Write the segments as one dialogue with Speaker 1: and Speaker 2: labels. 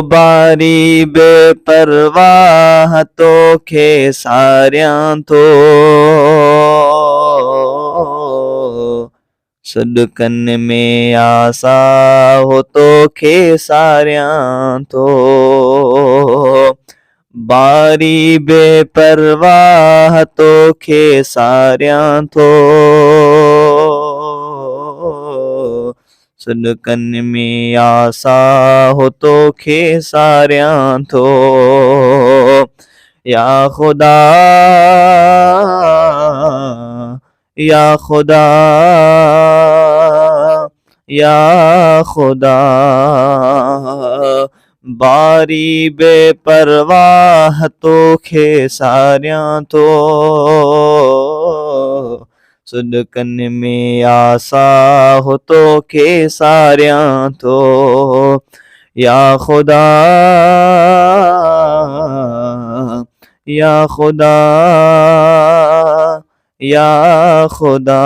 Speaker 1: बारी बेपरवाह तोखे सारियां थो, सदकनि में आसा हो तोखे सारियां थो। बारी बेपरवाह तोखे सारियां थो, सदकनि में आसा हो तोखे सारियां थो। या खुदा या खुदा या खुदा, बारी बेपरवाह तोखे सारियां थो, सदकनि में आसा हो तोखे सारियां थो। या खुदा या खुदा या खुदा,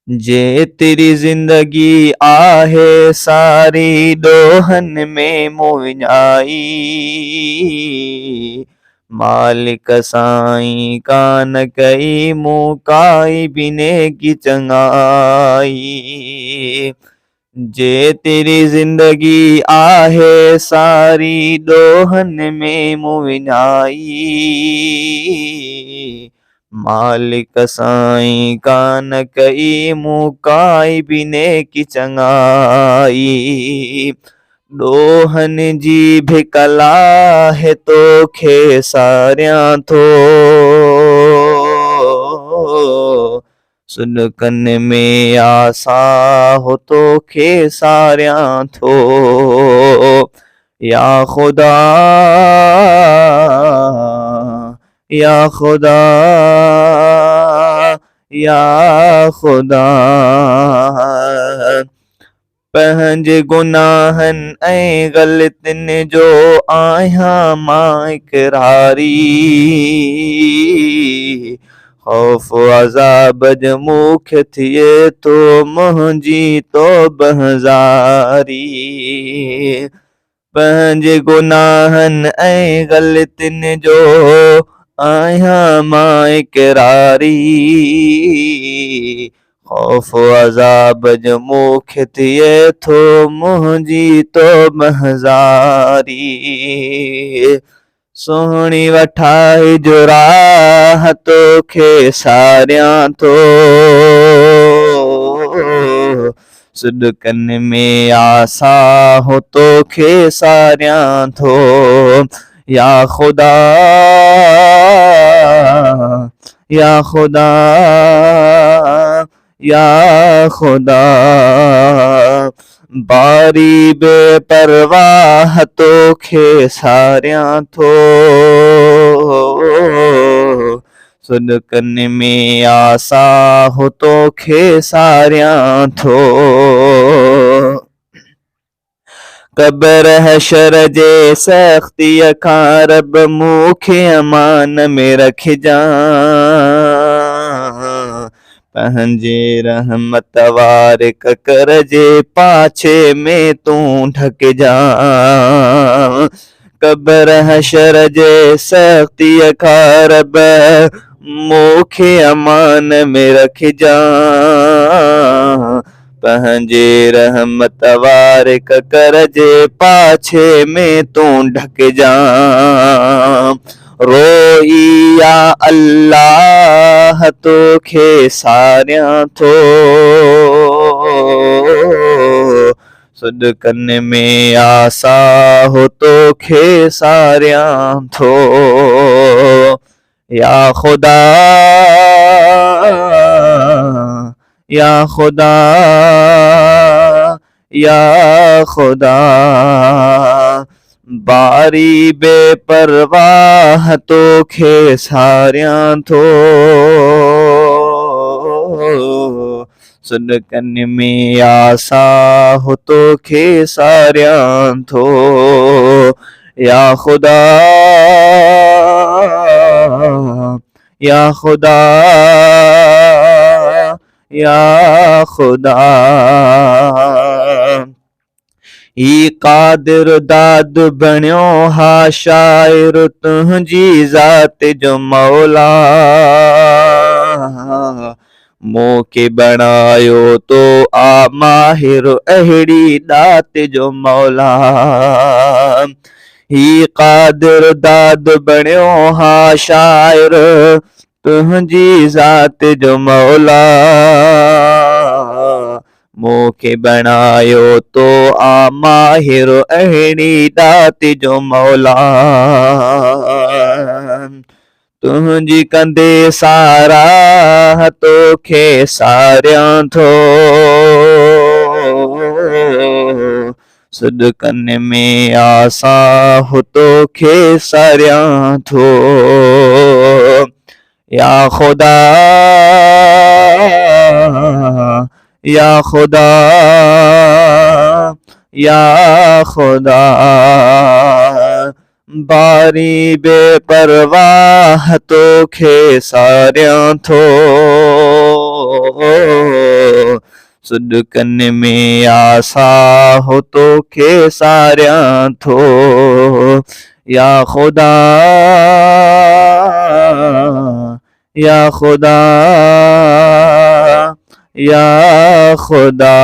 Speaker 1: जे तेरी जिंदगी आहे सारी ॾोहन में मुंहिंजाई, मालिक साईं कान कई मूं काई बि नेकी चङाई। जे तेरी जिंदगी आहे सारी ॾोहन में मुंहिंजाई, मालिक साईं कान कई मूं काई बि नेकी चङाई। ॾोहन जी भिकला है तोखे सारियां थो, सदकनि में आसा हो तोखे सारियां थो। या खुदा या खुदा या खुदा, पंहिंजे गुनाहनि ऐं ग़लतियुनि जो आहियां मां इकरारी, खौफ अज़ाब जो मूंखे थिए थो मुंहिंजी तौबह ज़ारी। पंहिंजे गुनाहनि ऐं ग़लतियुनि जो आहियां मां इकरारी, खौफ अज़ाब जो मूंखे थिए थो मुंहिंजी तौबह ज़ारी। सोहणी वठाई जो राह तोखे सारियां थो, सदकनि में आसा हो तोखे सारियां थो। या खुदा या खुदा या खुदा, बारी बेपरवाह तोखे सारियां थो, सदकनि में आसा हो तोखे सारियां थो। क़ब्र हशर जे सख़्तीअ खां रब मूंखे अमान में रखिजांइ, पंहिंजे रहमत वारे ककर जे पाछे में तूं ढकिजांइ। क़ब्र हशर जे सख़्तीअ खां रब मूंखे अमान में रखिजांइ, पंहिंजे रहमत वारे ककर जे पाछे में तूं ढकिजांइ। रोई या अल्लाह तोखे सारियां थो, सदकनि में आसा हो तोखे सारियां थो। या खुदा या खुदा या खुदा, बारी बेपरवाह तोखे सारियां थो, सदकनि में आसा हो तोखे सारियां थो। या खुदा या खुदा या खुदा, ही कादिर दाद बणियो हा शाइर तुंहिंजी ज़ात जो मौला मूंखे बणायो तो आ माहिर अहिड़ी दात जो मौला ही कादिर दाद बणियो हा शाइर तुंहिंजी ज़ात जो मौला मूंखे बणायो तो आ माहिर अहिड़ी दात जो मौला तुंहिंजी कंदे सारा तोखे सारियां थो सदकनि में आसां हो तोखे सारियां थो या खुदा या खुदा या खुदा बारी बेपरवाह तोखे सारियां थो सदकनि में आसा हो तोखे सारियां थो या खुदा या खुदा या खुदा।